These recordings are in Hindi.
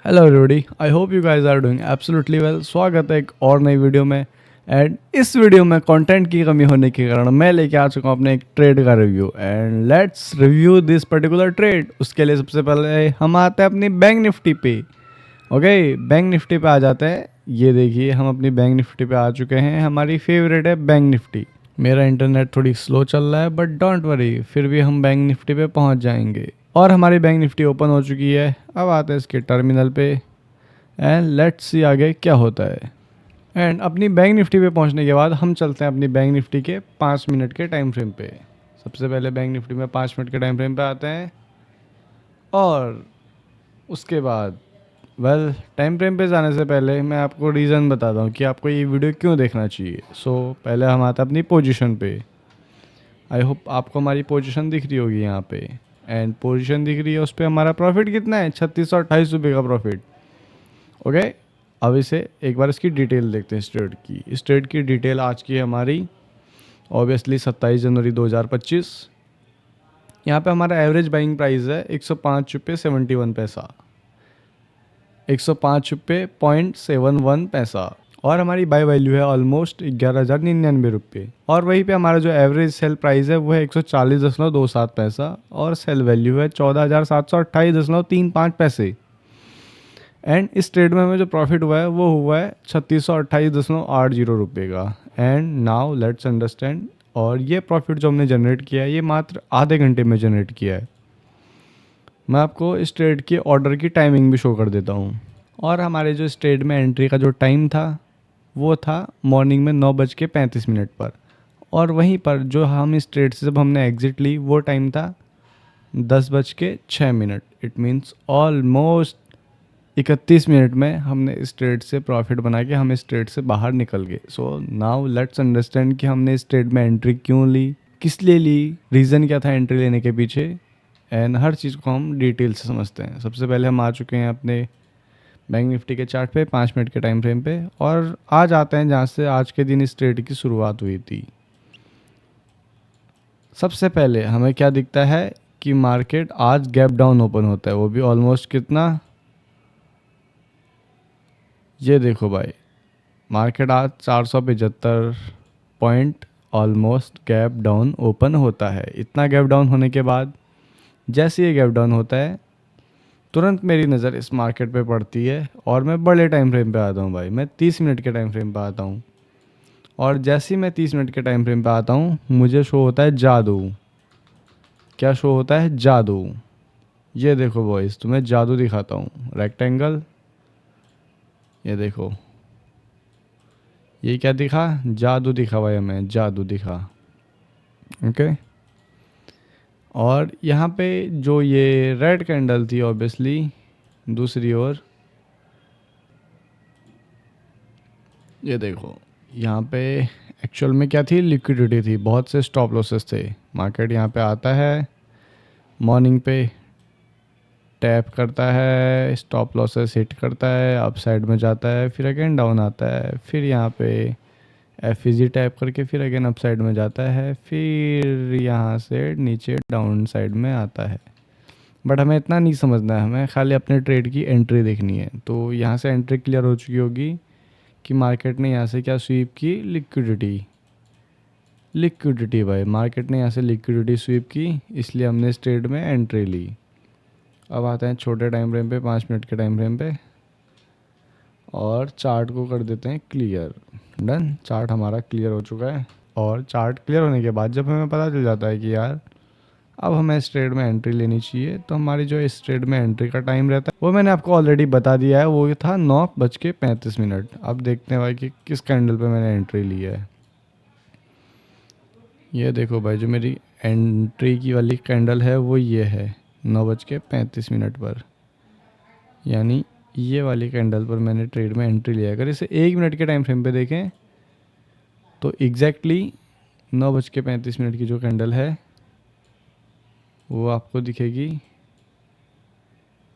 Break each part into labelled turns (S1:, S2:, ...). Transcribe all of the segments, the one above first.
S1: Hello everybody, I hope you guys are doing absolutely well. स्वागत है एक और नई वीडियो में। एंड इस वीडियो में कंटेंट की कमी होने के कारण मैं लेके आ चुका हूँ अपने एक ट्रेड का review. And let's review this particular trade. उसके लिए सबसे पहले हम आते हैं अपनी बैंक निफ्टी पे। ओके, बैंक निफ्टी पे आ जाते हैं। ये देखिए, हम अपनी बैंक निफ्टी पे आ चुके हैं। हमारी फेवरेट है बैंक निफ्टी। मेरा इंटरनेट थोड़ी स्लो चल रहा है बट डोंट वरी, फिर भी हम बैंक निफ्टी पे पहुंच जाएंगे। और हमारी बैंक निफ्टी ओपन हो चुकी है। अब आते हैं इसके टर्मिनल पे एंड लेट्स सी आगे क्या होता है। एंड अपनी बैंक निफ्टी पे पहुंचने के बाद हम चलते हैं अपनी बैंक निफ्टी के 5 मिनट के टाइम फ्रेम पे। सबसे पहले बैंक निफ्टी में 5 मिनट के टाइम फ्रेम पे आते हैं और उसके बाद टाइम फ्रेम पे जाने से पहले मैं आपको रीज़न बताता हूँ कि आपको ये वीडियो क्यों देखना चाहिए। पहले हम आते हैं अपनी पोजीशन पे। आई होप आपको हमारी पोजीशन दिख रही होगी यहाँ पे। एंड पोजीशन दिख रही है, उस पर हमारा प्रॉफिट कितना है, 3628 रुपये का प्रॉफिट। ओके, अब इसे एक बार इसकी डिटेल देखते हैं। स्ट्रेट की डिटेल आज की है हमारी ऑब्वियसली 27 जनवरी 2025। यहाँ पे हमारा एवरेज बाइंग प्राइस है 105 रुपये 71 पैसा, 105 रुपये 0.71 पैसा। और हमारी बाय वैल्यू है ऑलमोस्ट 11,099 रुपये। और वहीं पे हमारा जो एवरेज सेल प्राइस है वो है 140.27 पैसा और सेल वैल्यू है 14,728.35 पैसे। एंड इस ट्रेड में हमें जो प्रॉफिट हुआ है वो हुआ है 3680 का। And now let's understand. और ये प्रॉफिट जो हमने जनरेट किया है ये मात्र आधे घंटे में जनरेट किया है। मैं आपको इस ट्रेड की ऑर्डर की टाइमिंग भी शो कर देता हूँ। और हमारे जो इस ट्रेड में एंट्री का जो टाइम था वो था मॉर्निंग में 9:35 पर। और वहीं पर जो हम इस ट्रेड से जब हमने एग्जिट ली वो टाइम था 10:06। इट मीन्स ऑलमोस्ट 31 मिनट में हमने इस ट्रेड से प्रॉफिट बना के हम इस ट्रेड से बाहर निकल गए। सो नाउ लेट्स अंडरस्टैंड कि हमने इस ट्रेड में एंट्री क्यों ली, किस लिए ली, रीज़न क्या था एंट्री लेने के पीछे। एंड हर चीज़ को हम डिटेल से समझते हैं। सबसे पहले हम आ चुके हैं अपने बैंक निफ्टी के चार्ट पे 5 मिनट के टाइम फ्रेम पे और आज आते हैं जहाँ से आज के दिन इस ट्रेड की शुरुआत हुई थी। सबसे पहले हमें क्या दिखता है कि मार्केट आज गैप डाउन ओपन होता है, वो भी ऑलमोस्ट कितना, ये देखो भाई, मार्केट आज 475 point almost gap down open होता है। इतना गैप डाउन होने के बाद जैसे ये गैप डाउन होता है तुरंत मेरी नज़र इस मार्केट पे पड़ती है और मैं बड़े टाइम फ्रेम पे आता हूँ भाई। मैं 30 मिनट के टाइम फ्रेम पे आता हूँ और जैसे ही मैं 30 मिनट के टाइम फ्रेम पे आता हूँ मुझे शो होता है जादू। क्या शो होता है? जादू। ये देखो बॉयज़, तुम्हें जादू दिखाता हूँ। रेक्टेंगल, ये देखो, ये क्या दिखा? जादू दिखा भाई, हमें जादू दिखा। ओके, और यहाँ पे जो ये रेड कैंडल थी ऑब्वियसली दूसरी ओर, ये देखो यहाँ पे एक्चुअल में क्या थी, लिक्विडिटी थी, बहुत से स्टॉप लॉसेस थे। मार्केट यहाँ पे आता है, मॉर्निंग पे टैप करता है, स्टॉप लॉसेस हिट करता है, अप साइड में जाता है, फिर अगेन डाउन आता है, फिर यहाँ पे एफ टैप करके फिर अगेन अप साइड में जाता है, फिर यहाँ से नीचे डाउन साइड में आता है। बट हमें इतना नहीं समझना है, हमें खाली अपने ट्रेड की एंट्री देखनी है। तो यहाँ से एंट्री क्लियर हो चुकी होगी कि मार्केट ने यहाँ से क्या स्वीप की, लिक्विडिटी। लिक्विडिटी भाई, मार्केट ने यहाँ से लिक्विडिटी स्वीप की, इसलिए हमने इस ट्रेड में एंट्री ली। अब आते हैं छोटे टाइम फ्रेम पे, 5 मिनट के टाइम फ्रेम पे, और चार्ट को कर देते हैं क्लियर। डन, चार्ट हमारा क्लियर हो चुका है। और चार्ट क्लियर होने के बाद जब हमें पता चल जाता है कि यार अब हमें इस ट्रेड में एंट्री लेनी चाहिए, तो हमारी जो इस ट्रेड में एंट्री का टाइम रहता है वो मैंने आपको ऑलरेडी बता दिया है, वो था 9:35। अब देखते हैं भाई कि किस कैंडल पे मैंने एंट्री ली है। ये देखो भाई, जो मेरी एंट्री की वाली कैंडल है वो ये है 9:35 पर, यानी ये वाली कैंडल पर मैंने ट्रेड में एंट्री लिया। अगर इसे 1 मिनट के टाइम फ्रेम पे देखें तो एग्जैक्टली 9:35 की जो कैंडल है वो आपको दिखेगी,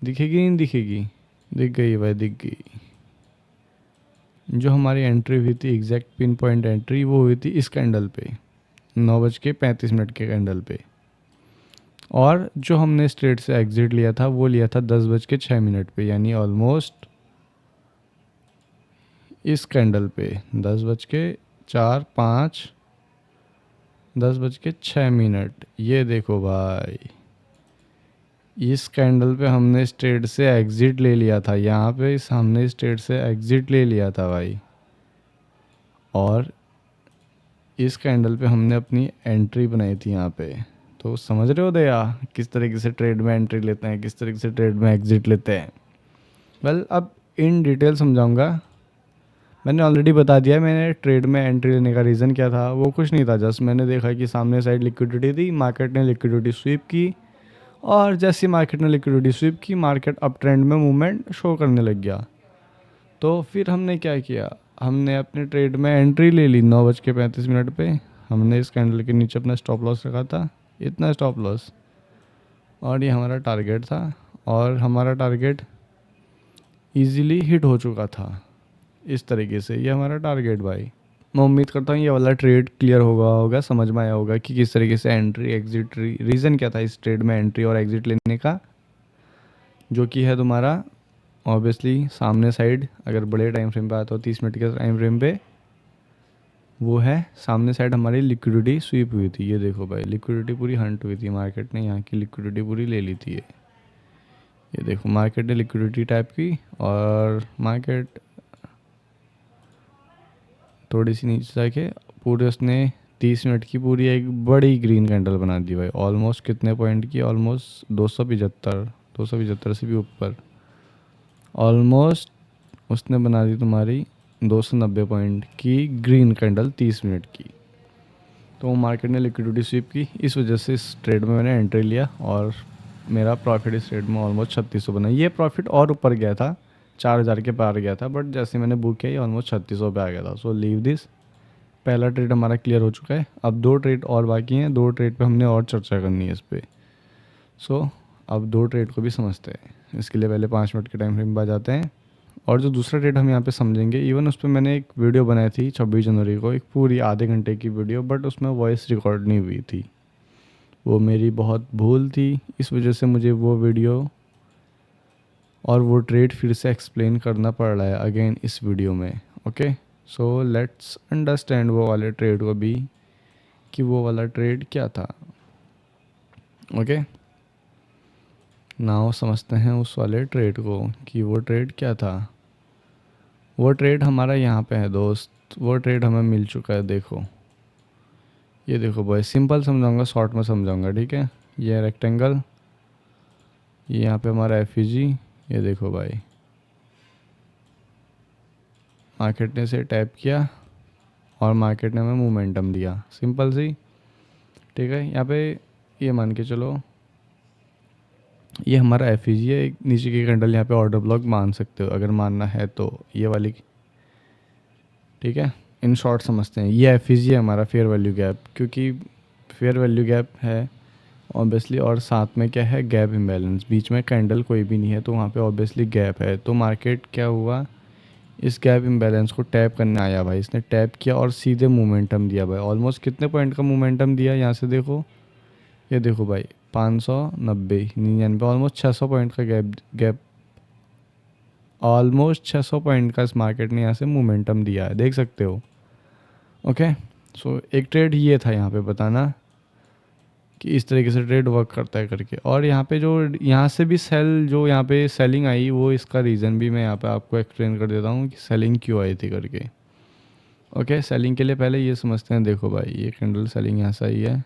S1: दिखेगी नहीं दिखेगी? दिख गई भाई, दिख गई। जो हमारी एंट्री हुई थी, एग्जैक्ट पिन पॉइंट एंट्री, वो हुई थी इस कैंडल पे, 9:35 के कैंडल पे। और जो हमने इस ट्रेड से एग्ज़िट लिया था वो लिया था 10:06 पे, यानी ऑलमोस्ट इस कैंडल पे 10:04, 5, 10:06। ये देखो भाई, इस कैंडल पे हमने इस ट्रेड से एग्ज़िट ले लिया था, यहाँ पे इस हमने इस ट्रेड से एग्ज़िट ले लिया था भाई। और इस कैंडल पे हमने अपनी एंट्री बनाई थी यहाँ पे। तो समझ रहे हो दया किस तरीके से ट्रेड में एंट्री लेते हैं, किस तरीके से ट्रेड में एग्ज़िट लेते हैं। वेल, अब इन डिटेल समझाऊंगा। मैंने ऑलरेडी बता दिया मैंने ट्रेड में एंट्री लेने का रीज़न क्या था। वो कुछ नहीं था, जस्ट मैंने देखा कि सामने साइड लिक्विडिटी थी, मार्केट ने लिक्विडिटी स्वीप की, और जैसे मार्केट ने लिक्विडिटी स्वीप की, मार्केट अप ट्रेंड में मूवमेंट शो करने लग गया। तो फिर हमने क्या किया, हमने अपने ट्रेड में एंट्री ले ली 9:35 पे। हमने इस कैंडल के नीचे अपना स्टॉप लॉस रखा था, इतना स्टॉप लॉस, और ये हमारा टारगेट था, और हमारा टारगेट इजीली हिट हो चुका था। इस तरीके से ये हमारा टारगेट भाई। मैं उम्मीद करता हूँ ये वाला ट्रेड क्लियर होगा, समझ में आया होगा कि किस तरीके से एंट्री एग्जिट, रीज़न क्या था इस ट्रेड में एंट्री और एग्जिट लेने का, जो कि है तुम्हारा ऑब्वियसली सामने साइड। अगर बड़े टाइम फ्रेम पे आता हो 30 मिनट के टाइम फ्रेम पे, वो है सामने साइड हमारी लिक्विडिटी स्वीप हुई थी। ये देखो भाई, लिक्विडिटी पूरी हंट हुई थी, मार्केट ने यहाँ की लिक्विडिटी पूरी ले ली थी। ये देखो मार्केट ने लिक्विडिटी टाइप की, और मार्केट थोड़ी सी नीचे जाके पूरे उसने 30 मिनट की पूरी एक बड़ी ग्रीन कैंडल बना दी भाई। ऑलमोस्ट कितने पॉइंट की, ऑलमोस्ट 275 से भी ऊपर। ऑलमोस्ट उसने बना दी तुम्हारी 290 पॉइंट की ग्रीन कैंडल 30 मिनट की। तो मार्केट ने लिक्विडिटी स्वीप की, इस वजह से इस ट्रेड में मैंने एंट्री लिया, और मेरा प्रॉफिट इस ट्रेड में ऑलमोस्ट 3600 बना। ये प्रॉफिट और ऊपर गया था, 4000 के पार गया था, बट जैसे मैंने बुक किया ये ऑलमोस्ट 3600 पे आ गया था। So leave this. पहला ट्रेड हमारा क्लियर हो चुका है। अब 2 ट्रेड और बाकी हैं, 2 ट्रेड पे हमने और चर्चा करनी है इस पर। सो अब 2 ट्रेड को भी समझते हैं। इसके लिए पहले 5 मिनट के टाइम फ्रेम पर जाते हैं, और जो दूसरा ट्रेड हम यहाँ पे समझेंगे, इवन उस पर मैंने एक वीडियो बनाई थी 26 जनवरी को, एक पूरी आधे घंटे की वीडियो, बट उसमें वॉइस रिकॉर्ड नहीं हुई थी। वो मेरी बहुत भूल थी, इस वजह से मुझे वो वीडियो और वो ट्रेड फिर से एक्सप्लेन करना पड़ रहा है अगेन इस वीडियो में। ओके, सो लेट्स अंडरस्टैंड वो वाले ट्रेड को भी, कि वो वाला ट्रेड क्या था। ओके, नाउ समझते हैं उस वाले ट्रेड को कि वो ट्रेड क्या था। वो ट्रेड हमारा यहाँ पे है दोस्त, वो ट्रेड हमें मिल चुका है। देखो, ये देखो भाई, सिंपल समझाऊंगा, शॉर्ट में समझाऊंगा, ठीक है। ये रेक्टेंगल, ये यहाँ पे हमारा एफईजी। ये देखो भाई, मार्केट ने इसे टैप किया और मार्केट ने हमें मोमेंटम दिया, सिंपल सी, ठीक है। यहाँ पे ये मान के चलो, ये हमारा एफईजी है। एक नीचे की कैंडल यहाँ पे ऑर्डर ब्लॉक मान सकते हो अगर मानना है तो, ये वाली, ठीक है। इन शॉर्ट समझते हैं, ये एफईजी है हमारा फेयर वैल्यू गैप, क्योंकि फेयर वैल्यू गैप है ऑब्वियसली, और साथ में क्या है, गैप इम्बैलेंस। बीच में कैंडल कोई भी नहीं है, तो वहाँ पे ऑब्वियसली गैप है। तो मार्केट क्या हुआ, इस गैप इम्बैलेंस को टैप करने आया भाई। इसने टैप किया और सीधे मोमेंटम दिया भाई। ऑलमोस्ट कितने पॉइंट का मोमेंटम दिया, यहाँ से देखो, ये देखो भाई, 590, 99, ऑलमोस्ट 600 पॉइंट का गैप ऑलमोस्ट 600 पॉइंट का इस मार्केट ने यहाँ से मोमेंटम दिया है, देख सकते हो। ओके, सो एक ट्रेड ये था यहाँ पे बताना कि इस तरीके से ट्रेड वर्क करता है करके। और यहाँ पे जो यहाँ से भी सेल, जो यहाँ पे सेलिंग आई, वो इसका रीज़न भी मैं यहाँ पे आपको एक्सप्लेन कर देता हूँ कि सेलिंग क्यों आई थी करके। ओके, सेलिंग के लिए पहले ये समझते हैं। देखो भाई, ये कैंडल सेलिंग यहाँ से आई है,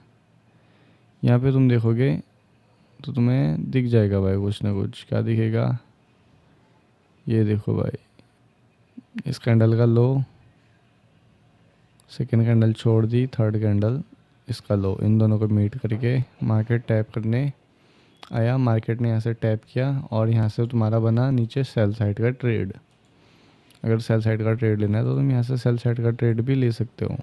S1: यहाँ पे तुम देखोगे तो तुम्हें दिख जाएगा भाई कुछ ना कुछ। क्या दिखेगा, ये देखो भाई, इस कैंडल का लो, सेकेंड कैंडल छोड़ दी, थर्ड कैंडल इसका लो, इन दोनों को मीट करके मार्केट टैप करने आया। मार्केट ने यहाँ से टैप किया और यहाँ से तुम्हारा बना नीचे सेल साइड का ट्रेड। अगर सेल साइड का ट्रेड लेना है तो तुम यहाँ से सेल साइड का ट्रेड भी ले सकते हो।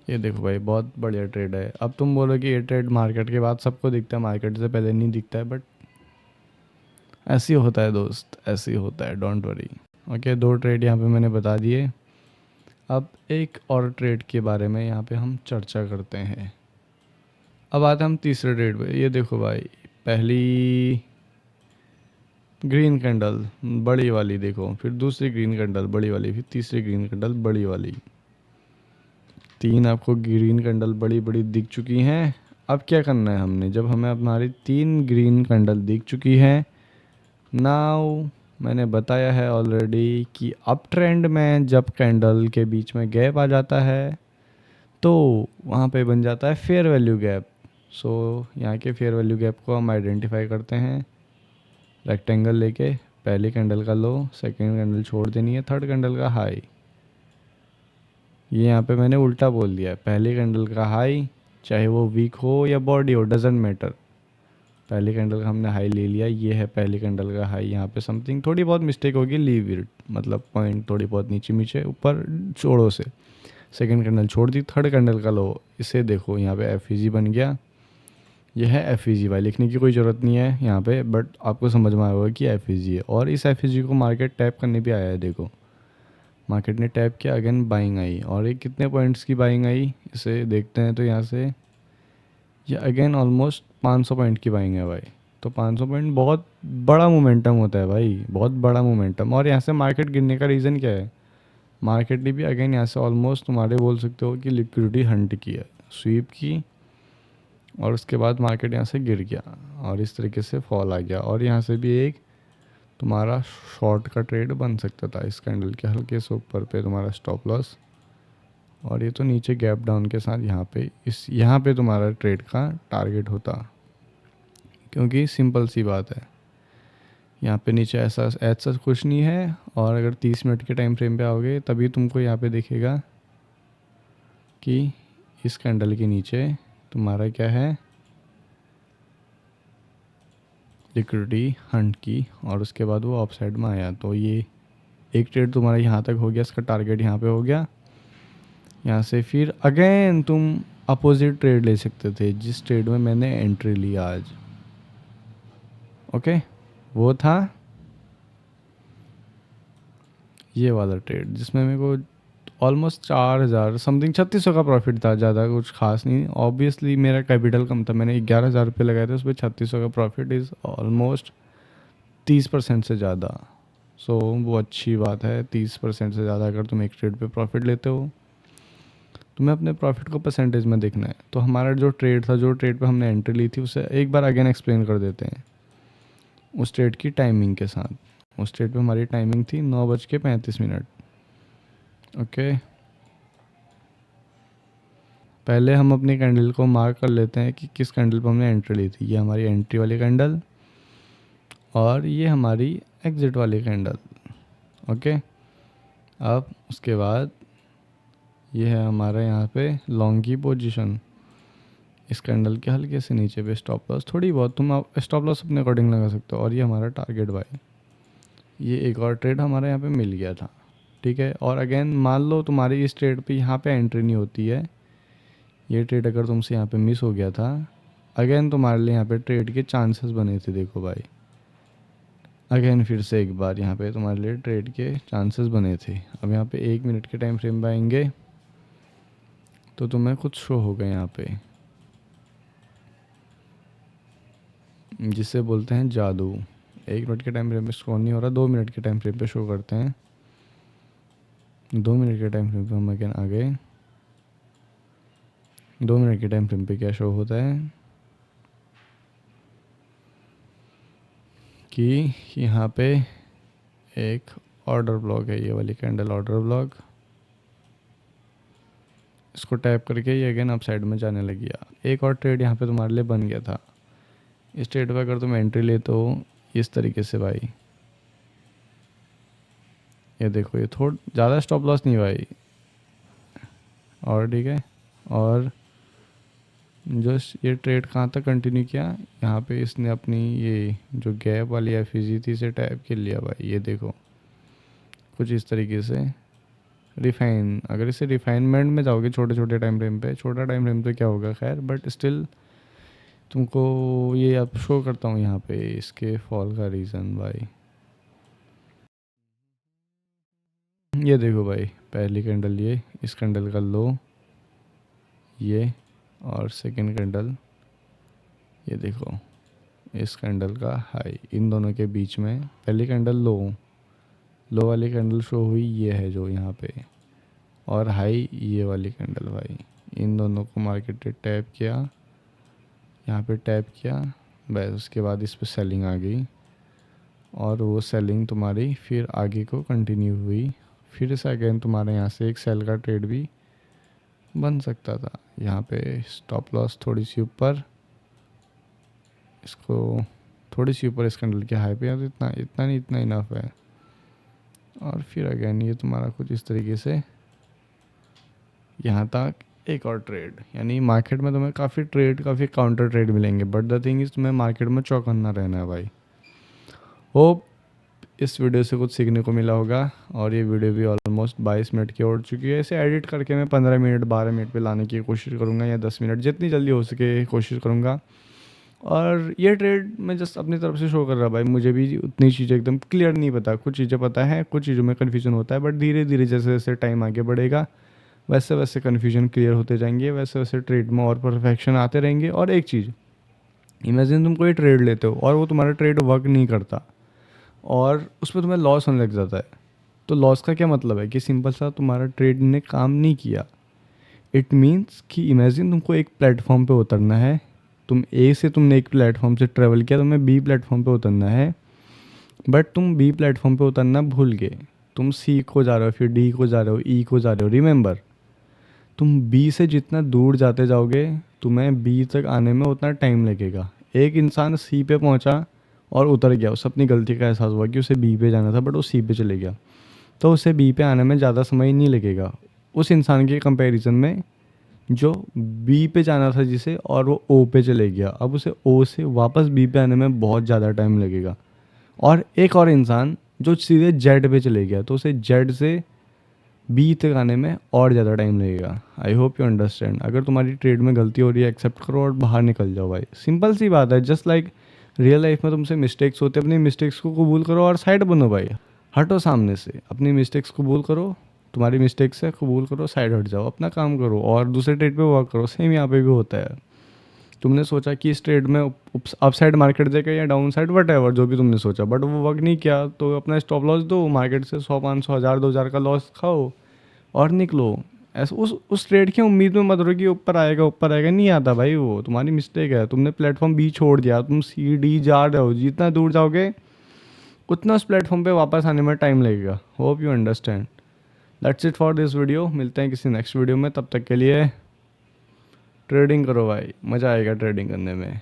S1: ये देखो भाई, बहुत बढ़िया ट्रेड है। अब तुम बोलो कि ये ट्रेड मार्केट के बाद सबको दिखता है, मार्केट से पहले नहीं दिखता है, बट ऐसे ही होता है दोस्त, ऐसे ही होता है, डोंट वरी। ओके, 2 ट्रेड यहाँ पे मैंने बता दिए। अब एक और ट्रेड के बारे में यहाँ पे हम चर्चा करते हैं। अब आते हैं हम तीसरे ट्रेड पे। ये देखो भाई, पहली ग्रीन कैंडल बड़ी वाली देखो, फिर दूसरी ग्रीन कैंडल बड़ी वाली, फिर तीसरी ग्रीन कैंडल बड़ी वाली। तीन आपको ग्रीन कैंडल बड़ी बड़ी दिख चुकी हैं। अब क्या करना है हमने, जब हमें हमारी तीन ग्रीन कैंडल दिख चुकी हैं, नाउ मैंने बताया है ऑलरेडी कि अप ट्रेंड में जब कैंडल के बीच में गैप आ जाता है तो वहाँ पे बन जाता है फेयर वैल्यू गैप। सो यहाँ के फेयर वैल्यू गैप को हम आइडेंटिफाई करते हैं रेक्टेंगल लेके। पहली कैंडल का लो, सेकेंड कैंडल छोड़ देनी है, थर्ड कैंडल का हाई। ये यहाँ पे मैंने उल्टा बोल दिया है, पहली कैंडल का हाई चाहे वो वीक हो या बॉडी हो, डजेंट मैटर। पहली कैंडल का हमने हाई ले लिया, ये है पहली कैंडल का हाई। यहाँ पे समथिंग थोड़ी बहुत मिस्टेक होगी, लीव इट, मतलब पॉइंट थोड़ी बहुत नीचे नीचे ऊपर छोड़ो से। सेकंड कैंडल छोड़ दी, थर्ड कैंडल का लो, इसे देखो यहाँ पे एफ बन गया। ये है एफ भाई, लिखने की कोई ज़रूरत नहीं है यहाँ पे, बट आपको समझ में आया होगा कि एफ है। और इस एफ को मार्केट टैप करने भी आया है। देखो मार्केट ने टैप किया, अगेन बाइंग आई, और ये कितने पॉइंट्स की बाइंग आई इसे देखते हैं। तो यहाँ से ये अगेन ऑलमोस्ट 500 पॉइंट की बाइंग है भाई। तो 500 पॉइंट बहुत बड़ा मोमेंटम होता है भाई, बहुत बड़ा मोमेंटम। और यहाँ से मार्केट गिरने का रीज़न क्या है, मार्केट ने भी अगेन यहाँ से ऑलमोस्ट तुम्हारे बोल सकते हो कि लिक्विडिटी हंट की है, स्वीप की, और उसके बाद मार्केट यहाँ से गिर गया और इस तरीके से फॉल आ गया। और यहाँ से भी एक तुम्हारा शॉर्ट का ट्रेड बन सकता था इस कैंडल के हल्के से ऊपर पे, तुम्हारा स्टॉप लॉस। और ये तो नीचे गैप डाउन के साथ यहाँ पे तुम्हारा ट्रेड का टारगेट होता, क्योंकि सिंपल सी बात है, यहाँ पे नीचे ऐसा कुछ नहीं है। और अगर 30 मिनट के टाइम फ्रेम पे आओगे तभी तुमको यहाँ पे दिखेगा कि इस कैंडल के नीचे तुम्हारा क्या है, लिक्विडिटी हंट की, और उसके बाद वो अप साइड में आया। तो ये एक ट्रेड तुम्हारा यहाँ तक हो गया, इसका टारगेट यहाँ पे हो गया। यहाँ से फिर अगेन तुम अपोजिट ट्रेड ले सकते थे, जिस ट्रेड में मैंने एंट्री ली आज। ओके, वो था ये वाला ट्रेड जिसमें मेरे को ऑलमोस्ट 4000 समथिंग 3600 का प्रॉफिट था, ज़्यादा कुछ खास नहीं। ऑब्वियसली मेरा कैपिटल कम था, मैंने 11,000 रुपये लगाए थे, उस पर 3600 का प्रॉफिट इज़ ऑलमोस्ट 30% से ज़्यादा। सो वो अच्छी बात है, 30% से ज़्यादा अगर तुम एक ट्रेड पे प्रॉफिट लेते हो। तुम्हें अपने प्रॉफिट को परसेंटेज में देखना है। तो हमारा जो ट्रेड था, जो ट्रेड पे हमने एंट्री ली थी, उसे एक बार अगेन एक्सप्लेन कर देते हैं उस ट्रेड की टाइमिंग के साथ। उस ट्रेड पे हमारी टाइमिंग थी 9:35। ओके, पहले हम अपनी कैंडल को मार्क कर लेते हैं कि किस कैंडल पर हमने एंट्री ली थी। ये हमारी एंट्री वाली कैंडल और ये हमारी एग्ज़िट वाली कैंडल। ओके, अब उसके बाद ये है हमारा यहाँ पे लॉन्ग की पोजीशन, इस कैंडल के हल्के से नीचे पे स्टॉप लॉस, थोड़ी बहुत तुम स्टॉप लॉस अपने अकॉर्डिंग लगा सकते हो। और ये हमारा टारगेट बाय। ये एक और ट्रेड हमारे यहाँ पे मिल गया था, ठीक है। और अगेन मान लो तुम्हारी इस ट्रेड पे यहाँ पे एंट्री नहीं होती है, ये ट्रेड अगर तुमसे यहाँ पे मिस हो गया था, अगेन तुम्हारे लिए यहाँ पे ट्रेड के चांसेस बने थे। देखो भाई, अगेन फिर से एक बार यहाँ पे तुम्हारे लिए ट्रेड के चांसेस बने थे। अब यहाँ पे 1 मिनट के टाइम फ्रेम पे आएंगे तो तुम्हें कुछ शो होगा यहाँ पे, जिसे बोलते हैं जादू। 1 मिनट के टाइम फ्रेम पे शो नहीं हो रहा, 2 मिनट के टाइम फ्रेम पे शो करते हैं। 2 मिनट के टाइम फ्रेम पे हम अगेन आ गए। 2 मिनट के टाइम फ्रेम पे क्या शो होता है कि यहाँ पे एक ऑर्डर ब्लॉक है, ये वाली कैंडल ऑर्डर ब्लॉक। इसको टैप करके ये अगेन अप साइड में जाने लग गया। एक और ट्रेड यहाँ पे तुम्हारे लिए बन गया था। इस ट्रेड पे अगर तुम एंट्री लेते हो इस तरीके से भाई, ये देखो, ये थोड़ा ज़्यादा स्टॉप लॉस नहीं भाई, और ठीक है। और जो ये ट्रेड कहाँ तक कंटिन्यू किया, यहाँ पे इसने अपनी ये जो गैप वाली एफ थी इसे टैप कर लिया भाई। ये देखो कुछ इस तरीके से रिफाइन, अगर इसे रिफाइनमेंट में जाओगे छोटे छोटे टाइम फ्रेम पे, छोटा टाइम फ्रेम तो क्या होगा खैर, बट स्टिल तुमको ये अब शो करता हूँ यहाँ पे इसके फॉल का रीज़न भाई। ये देखो भाई, पहली कैंडल ये, इस कैंडल का लो ये, और सेकंड कैंडल ये देखो इस कैंडल का हाई इन दोनों के बीच में, पहली कैंडल लो वाली कैंडल शो हुई, ये है जो यहाँ पे, और हाई ये वाली कैंडल भाई। इन दोनों को मार्केट ने टैप किया, यहाँ पे टैप किया, बस उसके बाद इस पर सेलिंग आ गई और वो सेलिंग तुम्हारी फिर आगे को कंटिन्यू हुई। फिर से अगेन तुम्हारे यहाँ से एक सेल का ट्रेड भी बन सकता था। यहाँ पे स्टॉप लॉस थोड़ी सी ऊपर, इसको थोड़ी सी ऊपर इस कैंडल के हाई पे, या तो इतना नहीं, इतना इनफ है। और फिर अगेन ये तुम्हारा कुछ इस तरीके से यहाँ तक एक और ट्रेड, यानी मार्केट में तुम्हें काफ़ी काउंटर ट्रेड मिलेंगे, बट द थिंग इज़ तुम्हें मार्केट में चौकन्ना रहना है भाई। होप इस वीडियो से कुछ सीखने को मिला होगा। और ये वीडियो भी ऑलमोस्ट 22 मिनट की हो चुकी है। इसे एडिट करके मैं 15 मिनट 12 मिनट पे लाने की कोशिश करूँगा, या 10 मिनट, जितनी जल्दी हो सके कोशिश करूँगा। और ये ट्रेड मैं जस्ट अपनी तरफ से शो कर रहा भाई, मुझे भी उतनी चीज़ें एकदम क्लियर नहीं पता, कुछ चीज़ें पता है, कुछ चीज़ों में कन्फ्यूजन होता है, बट धीरे धीरे जैसे जैसे टाइम आगे बढ़ेगा वैसे वैसे कन्फ्यूजन क्लियर होते जाएंगे, वैसे वैसे ट्रेड में और परफेक्शन आते रहेंगे। और एक चीज़, इमेजिन तुम कोई ट्रेड लेते हो और वो तुम्हारा ट्रेड वर्क नहीं करता और उस पर तुम्हें लॉस होने लग जाता है, तो लॉस का क्या मतलब है कि सिंपल सा तुम्हारा ट्रेड ने काम नहीं किया। इट मीन्स कि इमेजिन तुमको एक प्लेटफॉर्म पे उतरना है, तुमने एक प्लेटफॉर्म से ट्रेवल किया, तुम्हें बी प्लेटफॉर्म पे उतरना है, बट तुम बी प्लेटफॉर्म पे उतरना भूल गए, तुम सी को जा रहे हो, फिर डी को जा रहे हो, ई को जा रहे हो। रिमेंबर, तुम बी से जितना दूर जाते जाओगे तुम्हें बी तक आने में उतना टाइम लगेगा। एक इंसान सी पे पहुंचा और उतर गया, उसे अपनी गलती का एहसास हुआ कि उसे बी पे जाना था बट वो सी पे चले गया, तो उसे बी पे आने में ज़्यादा समय नहीं लगेगा उस इंसान के कंपैरिजन में जो बी पे जाना था जिसे, और वो ओ पे चले गया। अब उसे ओ से वापस बी पे आने में बहुत ज़्यादा टाइम लगेगा। और एक और इंसान जो सीधे जेड पे चले गया, तो उसे जेड से बी तक आने में और ज़्यादा टाइम लगेगा। आई होप यू अंडरस्टैंड। अगर तुम्हारी ट्रेड में गलती हो रही है, एक्सेप्ट करो और बाहर निकल जाओ भाई। सिंपल सी बात है, जस्ट लाइक रियल लाइफ में तुमसे मिस्टेक्स होते हैं, अपनी मिस्टेक्स को कबूल करो और साइड बनो भाई। हटो सामने से, अपनी मिस्टेक्स कबूल करो, तुम्हारी मिस्टेक्स है कबूल करो, साइड हट जाओ, अपना काम करो और दूसरे ट्रेड पे वर्क करो। सेम यहाँ पे भी होता है। तुमने सोचा कि इस ट्रेड में अप साइड मार्केट देगा या डाउन साइड, वट एवर जो भी तुमने सोचा, बट वो वर्क नहीं किया, तो अपना स्टॉप लॉस दो, मार्केट से 100 500 1000 2000 का लॉस खाओ और निकलो। ऐसा उस ट्रेड की उम्मीद में मत रहो कि ऊपर आएगा, नहीं आता भाई, वो तुम्हारी मिस्टेक है। तुमने प्लेटफॉर्म बी छोड़ दिया, तुम सी डी जा रहे हो, जितना दूर जाओगे उतना उस प्लेटफॉर्म पे वापस आने में टाइम लगेगा। Hope you understand. That's it for this video. मिलते हैं किसी नेक्स्ट वीडियो में, तब तक के लिए ट्रेडिंग करो भाई, मज़ा आएगा ट्रेडिंग करने में।